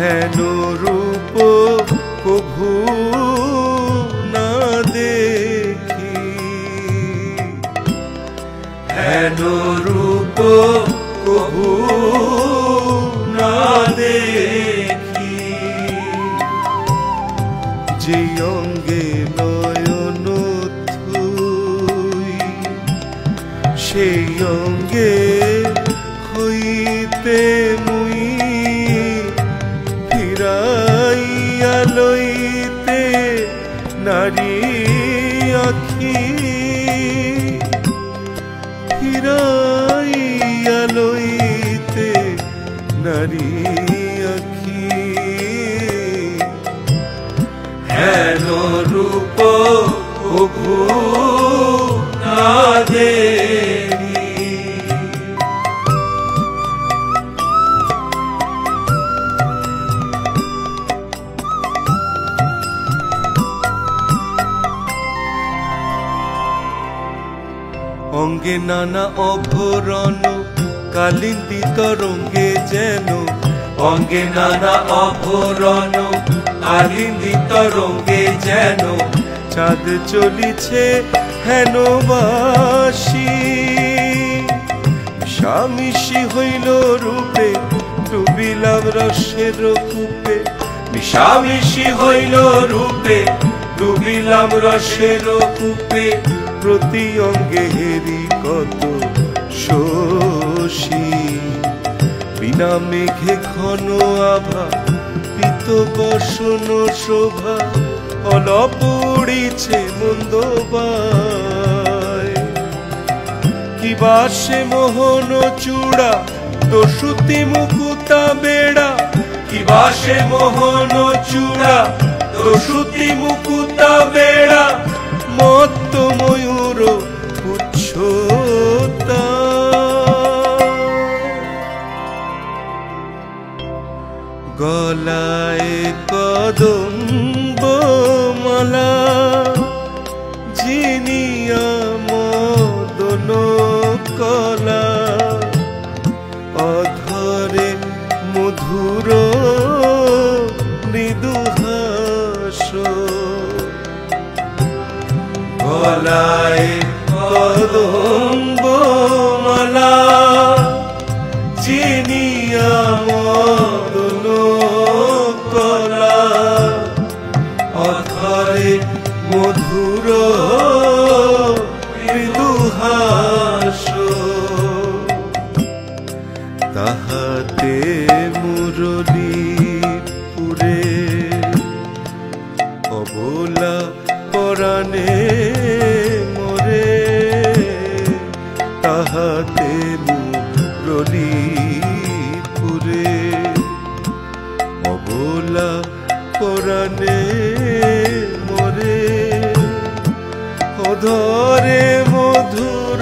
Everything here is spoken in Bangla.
হেন রূপ কভু না দেখি, হেন রূপ কভু না দেখি। যে অঙ্গে নয়ন থুই, সেই অঙ্গে হইতে মুই ফিরাইয়া লইতে নারী আখি, ফিরাইয়া লইতে নারী আখি। হেন রূপ কভু না দেখি। অঙ্গে নানা অভরণ কালিন্দিত রঙ্গে যেন, অঙ্গে নানা অভরণ কালিন্দিত রঙ্গে যেন চাঁদ চলিছে হেন বাসি। মিশামিশি হইল রূপে ডুবিলাম রসের কূপে, মিশামিশি হইল রূপে ডুবিলাম রসের কূপে। প্রতি অঙ্গে হেরি কত শশী, বিনা মেঘে ঘন আভা পিত বসন শোভা। অলপ উড়িছে মন্দবায়, কি বাসে মোহন চূড়া দোষুতি মুকুতা বেড়া, কি বাসে মোহন চূড়া দোষুতি মুকুতা বেড়া। মত্ত ময়ূর পুচ্ছতা, গলায় কদম্ব মালা, জিনিয়া মদন কলা। অধরে মধুর মৃদুহাস, গলায় কদম্ব মালা, চিনিয়া মদন কলা। অধরে মধুর মৃদুহাস, তাহাতে মুরলী পুরে অবলা পরাণে মোরে। তাহাতে মুরলী পুরে অবলা পরাণে মোরে। অধরে মধুর